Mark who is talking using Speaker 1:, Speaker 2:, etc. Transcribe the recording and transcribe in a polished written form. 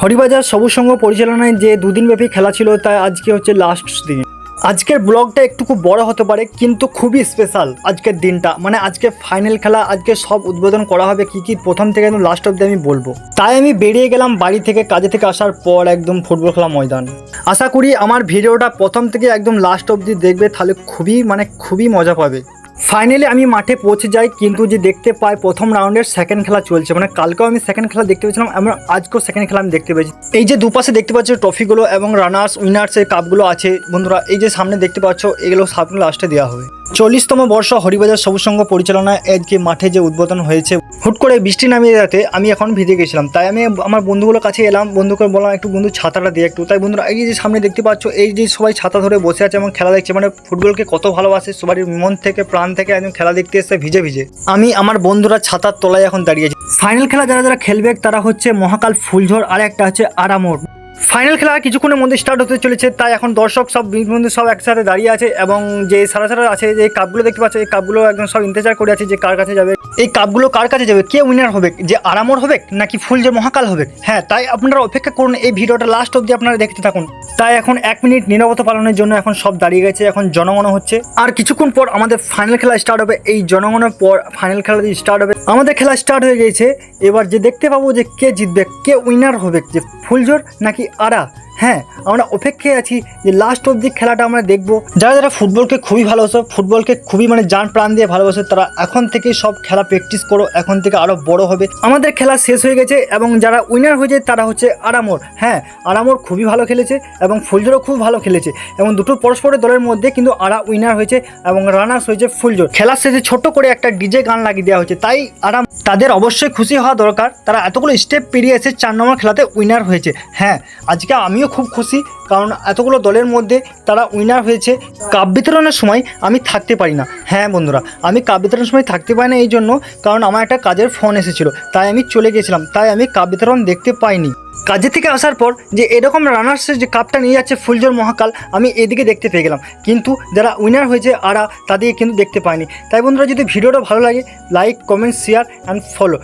Speaker 1: হরিবাজার সবুজ সংঘ পরিচালনায় যে দুদিনব্যাপী খেলা ছিল তাই আজকে হচ্ছে লাস্ট দিন। আজকের ব্লগটা একটু খুব বড় হতে পারে কিন্তু খুবই স্পেশাল আজকের দিনটা, মানে আজকে ফাইনাল খেলা, আজকে সব উদ্বোধন করা হবে কি কি প্রথম থেকে একদম লাস্ট অবধি আমি বলবো। তাই আমি বেরিয়ে গেলাম বাড়ি থেকে, কাজে থেকে আসার পর একদম ফুটবল খেলা ময়দান। আশা করি আমার ভিডিওটা প্রথম থেকে একদম লাস্ট অবধি দেখবে, তাহলে খুবই মজা পাবে। ফাইনালি আমি মাঠে পৌঁছে যাই, কিন্তু যে দেখতে পাই প্রথম রাউন্ডের সেকেন্ড খেলা চলছে, মানে কালকেও আমি সেকেন্ড খেলা দেখতে পেয়েছিলাম এবং আজকেও সেকেন্ড খেলা আমি দেখতে পেয়েছি। এই যে দুপাশে দেখতে পাচ্ছ ট্রফিগুলো এবং রানার্স উইনার্স এর কাপগুলো আছে বন্ধুরা, এই যে সামনে দেখতে পাচ্ছ এগুলো সব লাস্টে দেওয়া হবে। 40তম বর্ষ হরিবাজার সবুজ সংঘ পরিচালনায় আজকে মাঠে যে উদ্বোধন হয়েছে, হুট করে বৃষ্টি নামিয়ে যাতে আমি এখন ভিজে গেছিলাম, তাই আমি আমার বন্ধুগুলোর কাছে এলাম, বন্ধুকে বললাম একটু বন্ধু ছাতাটা দিয়ে একটু। তাই বন্ধুরা এই যে সামনে দেখতে পাচ্ছ এই যে সবাই ছাতা ধরে বসে আছে এবং খেলা দেখছে, মানে ফুটবলকে কত ভালোবাসে, সবারই মন থেকে প্রাণ থেকে একদম খেলা দেখতে এসে ভিজে ভিজে। আমি আমার বন্ধুরা ছাতার তলায় এখন দাঁড়িয়েছি। ফাইনাল খেলা যারা যারা খেলবে তারা হচ্ছে মহাকাল ফুলঝড় আর একটা হচ্ছে আরামোড়। ফাইনাল খেলা কিছুক্ষণের মধ্যে স্টার্ট হতে চলেছে, তাই এখন দর্শক সব বন্ধু সব একসাথে দাঁড়িয়ে আছে এবং যে সারা আছে যে কাপগুলো দেখতে পাচ্ছে, এই কাপগুলো একদম সব ইন্তজার করে আছে যে কার কাছে যাবে, এই কাপগুলো কার কাছে যাবে, কে উইনার হবে, যে আরামোড় হবে নাকি ফুলঝড় মহাকাল হবে। হ্যাঁ, তাই আপনারা অপেক্ষা করুন, এই ভিডিওটা লাস্ট অবধি আপনারা দেখতে থাকুন। তাই এখন 1 মিনিট নীরবতা পালনের জন্য এখন সব দাঁড়িয়ে গেছে, এখন জনগণ হচ্ছে, আর কিছুক্ষণ পর আমাদের ফাইনাল খেলা স্টার্ট হবে। এই জনগণের পর ফাইনাল খেলা স্টার্ট হবে, আমাদের খেলা স্টার্ট হয়ে গেছে। এবার যে দেখতে পাবো যে কে জিতবে, কে উইনার হবে, যে ফুলঝড় নাকি আরা। হ্যাঁ, আমরা অপেক্ষায় আছি যে লাস্ট অবধি খেলাটা আমরা দেখবো। যারা যারা ফুটবলকে খুবই ভালোবাসে, ফুটবলকে খুবই মানে জান প্রাণ দিয়ে ভালোবাসে, তারা এখন থেকে সব খেলা প্র্যাকটিস করো, এখন থেকে আরও বড় হবে। আমাদের খেলা শেষ হয়ে গেছে এবং যারা উইনার হয়েছে তারা হচ্ছে আরামোড়। হ্যাঁ, আরামোড় খুবই ভালো খেলেছে এবং ফুলঝড়ও খুব ভালো খেলেছে এবং দুটো পরস্পরের দলের মধ্যে কিন্তু আরা উইনার হয়েছে এবং রানার্স হয়েছে ফুলঝড়। খেলার শেষে ছোট্ট করে একটা ডিজে গান লাগিয়ে দেওয়া হয়েছে, তাই আরাম তাদের অবশ্যই খুশি হওয়া দরকার, তারা এতগুলো স্টেপ পেরিয়ে এসে 4 নম্বর খেলাতে উইনার হয়েছে। হ্যাঁ, আজকে আমিও খুব খুশি, কারণ এতগুলো দলের মধ্যে তারা উইনার হয়েছে। কাপ বিতরণের সময় আমি থাকতে পারি না। হ্যাঁ বন্ধুরা, আমি কাপ বিতরণের সময় থাকতে পারি না এই জন্য, কারণ আমার একটা কাজের ফোন এসেছিলো, তাই আমি চলে গেছিলাম, তাই আমি কাপ বিতরণ দেখতে পাইনি। কাজে থেকে আসার পর যে এরকম রানার্সের যে কাপটা নিয়ে যাচ্ছে ফুলঝড় মহাকাল, আমি এদিকে দেখতে পেয়ে গেলাম, কিন্তু যারা উইনার হয়েছে আরা তাদেরকে কিন্তু দেখতে পাইনি। তাই বন্ধুরা, যদি ভিডিওটা ভালো লাগে like, comment, share and follow.